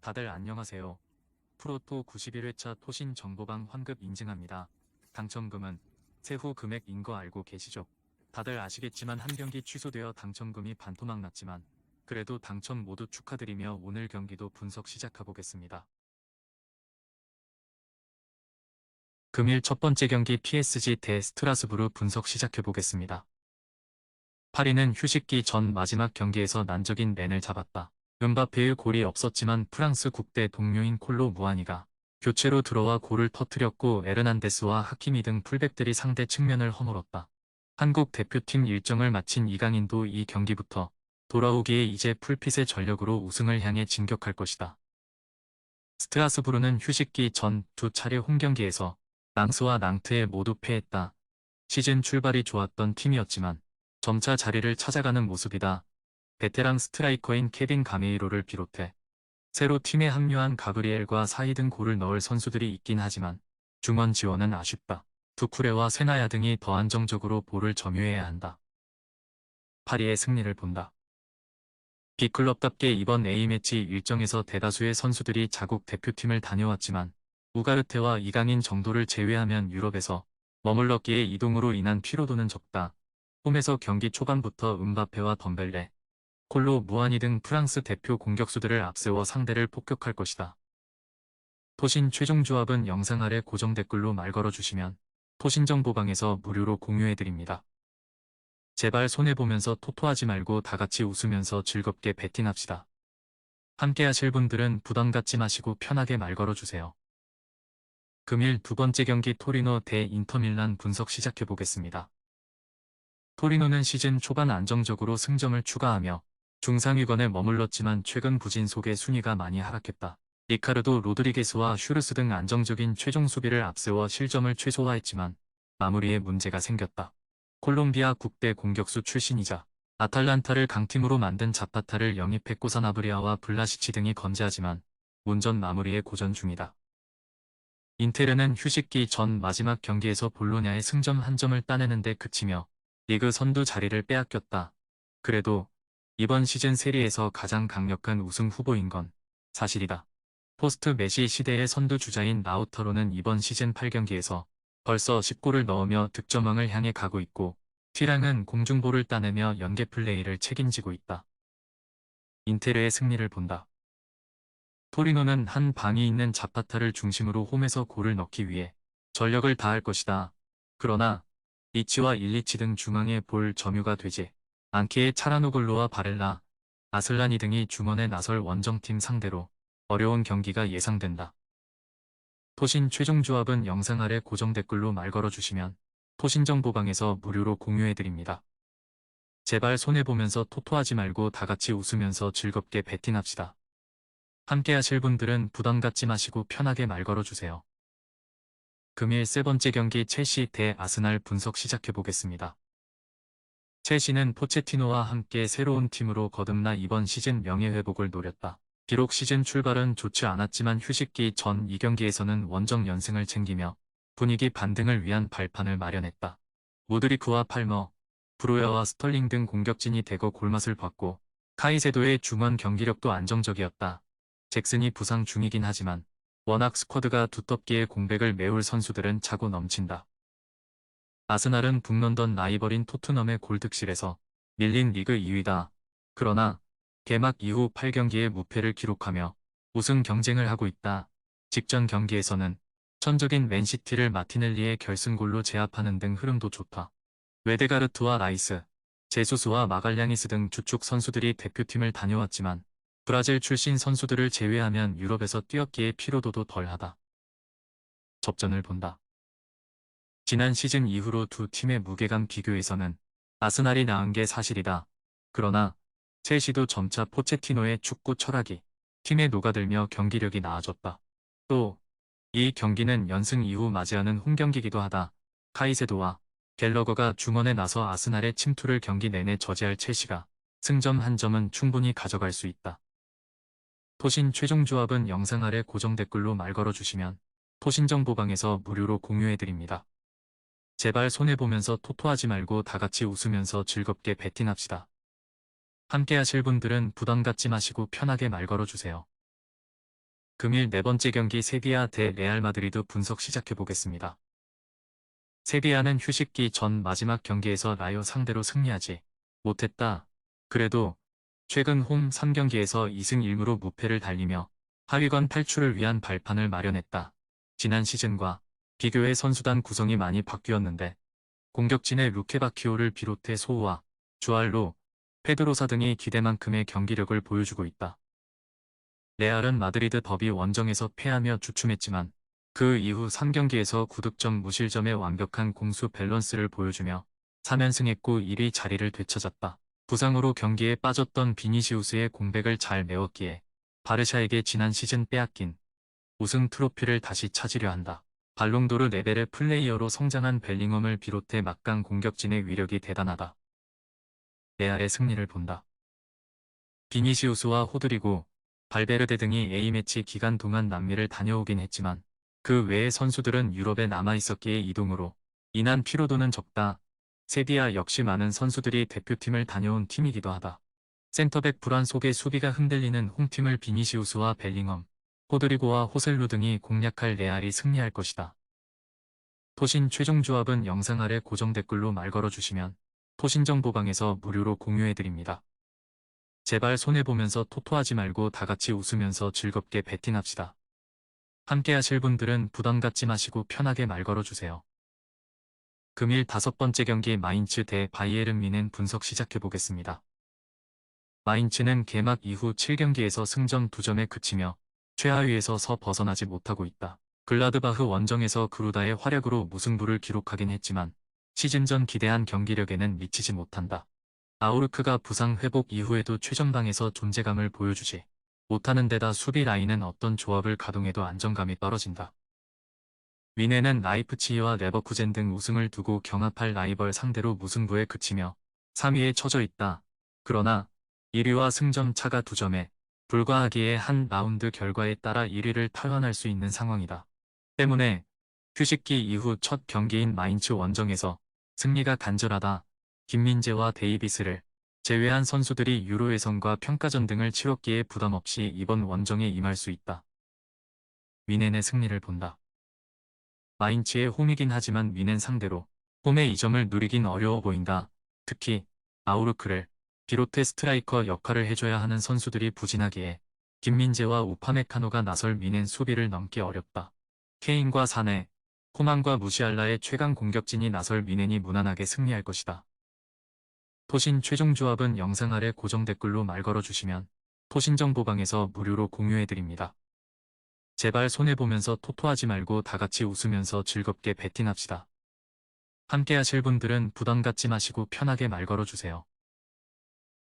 다들 안녕하세요. 프로토 91회차 토신 정보방 환급 인증합니다. 당첨금은 세후 금액인 거 알고 계시죠? 다들 아시겠지만 한 경기 취소되어 당첨금이 반토막 났지만 그래도 당첨 모두 축하드리며 오늘 경기도 분석 시작해보겠습니다. 금일 첫 번째 경기 PSG 대 스트라스부르 분석 시작해보겠습니다. 파리는 휴식기 전 마지막 경기에서 난적인 렌을 잡았다. 은바페의 골이 없었지만 프랑스 국대 동료인 콜로 무아니가 교체로 들어와 골을 터뜨렸고 에르난데스와 하키미 등 풀백들이 상대 측면을 허물었다. 한국 대표팀 일정을 마친 이강인도 이 경기부터 돌아오기에 이제 풀핏의 전력으로 우승을 향해 진격할 것이다. 스트라스부르는 휴식기 전 두 차례 홈경기에서 낭스와 낭트에 모두 패했다. 시즌 출발이 좋았던 팀이었지만 점차 자리를 찾아가는 모습이다. 베테랑 스트라이커인 케빈 가메이로를 비롯해 새로 팀에 합류한 가브리엘과 사이 등 골을 넣을 선수들이 있긴 하지만 중원 지원은 아쉽다. 두쿠레와 세나야 등이 더 안정적으로 볼을 점유해야 한다. 파리의 승리를 본다. B클럽답게 이번 A매치 일정에서 대다수의 선수들이 자국 대표팀을 다녀왔지만 우가르테와 이강인 정도를 제외하면 유럽에서 머물렀기에 이동으로 인한 피로도는 적다. 홈에서 경기 초반부터 은바페와 덤벨레, 콜로 무아니 등 프랑스 대표 공격수들을 앞세워 상대를 폭격할 것이다. 토신 최종 조합은 영상 아래 고정 댓글로 말 걸어주시면 토신정보방에서 무료로 공유해드립니다. 제발 손해보면서 토토하지 말고 다같이 웃으면서 즐겁게 베팅합시다. 함께 하실 분들은 부담 갖지 마시고 편하게 말 걸어주세요. 금일 두 번째 경기 토리노 대 인터밀란 분석 시작해보겠습니다. 토리노는 시즌 초반 안정적으로 승점을 추가하며 중상위권에 머물렀지만 최근 부진 속에 순위가 많이 하락했다. 리카르도 로드리게스와 슈르스 등 안정적인 최종 수비를 앞세워 실점을 최소화했지만 마무리에 문제가 생겼다. 콜롬비아 국대 공격수 출신이자 아탈란타를 강팀으로 만든 자파타를 영입했고 사나브리아와 블라시치 등이 건재하지만 운전 마무리에 고전 중이다. 인테르는 휴식기 전 마지막 경기에서 볼로냐의 승점 한 점을 따내는데 그치며 리그 선두 자리를 빼앗겼다. 그래도 이번 시즌 세리에서 가장 강력한 우승 후보인 건 사실이다. 포스트 메시 시대의 선두 주자인 라우터로는 이번 시즌 8경기에서 벌써 10골을 넣으며 득점왕을 향해 가고 있고 튀랑은 공중볼을 따내며 연계 플레이를 책임지고 있다. 인테르의 승리를 본다. 토리노는 한 방이 있는 자파타를 중심으로 홈에서 골을 넣기 위해 전력을 다할 것이다. 그러나 리치와 일리치 등 중앙에 볼 점유가 되지 않기에 차라노글로와 바렐라, 아슬라니 등이 중원에 나설 원정팀 상대로 어려운 경기가 예상된다. 토신 최종 조합은 영상 아래 고정 댓글로 말 걸어주시면 토신정보방에서 무료로 공유해드립니다. 제발 손해보면서 토토하지 말고 다같이 웃으면서 즐겁게 베팅합시다. 함께 하실 분들은 부담 갖지 마시고 편하게 말 걸어주세요. 금일 세 번째 경기 첼시 대 아스날 분석 시작해보겠습니다. 첼시는 포체티노와 함께 새로운 팀으로 거듭나 이번 시즌 명예회복을 노렸다. 비록 시즌 출발은 좋지 않았지만 휴식기 전 2경기에서는 원정 연승을 챙기며 분위기 반등을 위한 발판을 마련했다. 모드리크와 팔머, 브로여와 스털링 등 공격진이 대거 골맛을 봤고 카이세도의 중원 경기력도 안정적이었다. 잭슨이 부상 중이긴 하지만 워낙 스쿼드가 두텁기에 공백을 메울 선수들은 차고 넘친다. 아스날은 북런던 라이벌인 토트넘의 골득실에서 밀린 리그 2위다. 그러나 개막 이후 8경기에 무패를 기록하며 우승 경쟁을 하고 있다. 직전 경기에서는 천적인 맨시티를 마티넬리의 결승골로 제압하는 등 흐름도 좋다. 웨데가르트와 라이스, 제수스와 마갈량이스 등 주축 선수들이 대표팀을 다녀왔지만 브라질 출신 선수들을 제외하면 유럽에서 뛰었기에 피로도도 덜하다. 접전을 본다. 지난 시즌 이후로 두 팀의 무게감 비교에서는 아스날이 나은 게 사실이다. 그러나 첼시도 점차 포체티노의 축구 철학이 팀에 녹아들며 경기력이 나아졌다. 또 이 경기는 연승 이후 맞이하는 홈경기이기도 하다. 카이세도와 갤러거가 중원에 나서 아스날의 침투를 경기 내내 저지할 첼시가 승점 한 점은 충분히 가져갈 수 있다. 토신 최종 조합은 영상 아래 고정 댓글로 말 걸어주시면 토신정보방에서 무료로 공유해드립니다. 제발 손해보면서 토토하지 말고 다같이 웃으면서 즐겁게 베팅합시다. 함께 하실 분들은 부담 갖지 마시고 편하게 말 걸어주세요. 금일 네 번째 경기 세비야 대 레알 마드리드 분석 시작해보겠습니다. 세비야는 휴식기 전 마지막 경기에서 라요 상대로 승리하지 못했다. 그래도 최근 홈 3경기에서 2승 1무로 무패를 달리며 하위권 탈출을 위한 발판을 마련했다. 지난 시즌과 비교해 선수단 구성이 많이 바뀌었는데 공격진의 루케바키오를 비롯해 소우와 주알로, 페드로사 등이 기대만큼의 경기력을 보여주고 있다. 레알은 마드리드 더비 원정에서 패하며 주춤했지만 그 이후 3경기에서 9득점 무실점의 완벽한 공수 밸런스를 보여주며 3연승했고 1위 자리를 되찾았다. 부상으로 경기에 빠졌던 비니시우스의 공백을 잘 메웠기에 바르샤에게 지난 시즌 빼앗긴 우승 트로피를 다시 찾으려 한다. 발롱도르 레벨의 플레이어로 성장한 벨링엄을 비롯해 막강 공격진의 위력이 대단하다. 레알의 승리를 본다. 비니시우스와 호드리고, 발베르데 등이 A매치 기간 동안 남미를 다녀오긴 했지만 그 외의 선수들은 유럽에 남아있었기에 이동으로 인한 피로도는 적다. 세비야 역시 많은 선수들이 대표팀을 다녀온 팀이기도 하다. 센터백 불안 속에 수비가 흔들리는 홈팀을 비니시우스와 벨링엄, 호드리고와 호셀루 등이 공략할 레알이 승리할 것이다. 토신 최종 조합은 영상 아래 고정 댓글로 말 걸어주시면 토신정보방에서 무료로 공유해드립니다. 제발 손해보면서 토토하지 말고 다같이 웃으면서 즐겁게 베팅합시다. 함께 하실 분들은 부담 갖지 마시고 편하게 말 걸어주세요. 금일 5번째 경기 마인츠 대 바이에른 뮌헨 분석 시작해보겠습니다. 마인츠는 개막 이후 7경기에서 승점 2점에 그치며 최하위에서 벗어나지 못하고 있다. 글라드바흐 원정에서 그루다의 활약으로 무승부를 기록하긴 했지만 시즌 전 기대한 경기력에는 미치지 못한다. 아우르크가 부상 회복 이후에도 최전방에서 존재감을 보여주지 못하는 데다 수비 라인은 어떤 조합을 가동해도 안정감이 떨어진다. 뮌헨은 라이프치히와 레버쿠젠 등 우승을 두고 경합할 라이벌 상대로 무승부에 그치며 3위에 처져 있다. 그러나 1위와 승점 차가 2점에 불과하기에 한 라운드 결과에 따라 1위를 탈환할 수 있는 상황이다. 때문에 휴식기 이후 첫 경기인 마인츠 원정에서 승리가 간절하다. 김민재와 데이비스를 제외한 선수들이 유로 예선과 평가전 등을 치렀기에 부담없이 이번 원정에 임할 수 있다. 뮌헨의 승리를 본다. 마인츠의 홈이긴 하지만 뮌헨 상대로 홈의 2점을 누리긴 어려워 보인다. 특히 아우르크를 비롯해 스트라이커 역할을 해줘야 하는 선수들이 부진하기에 김민재와 우파메카노가 나설 뮌헨 수비를 넘기 어렵다. 케인과 사네, 코만과 무시알라의 최강 공격진이 나설 뮌헨이 무난하게 승리할 것이다. 토신 최종 조합은 영상 아래 고정 댓글로 말 걸어주시면 토신정보방에서 무료로 공유해드립니다. 제발 손해보면서 토토하지 말고 다같이 웃으면서 즐겁게 베팅합시다. 함께 하실 분들은 부담 갖지 마시고 편하게 말 걸어주세요.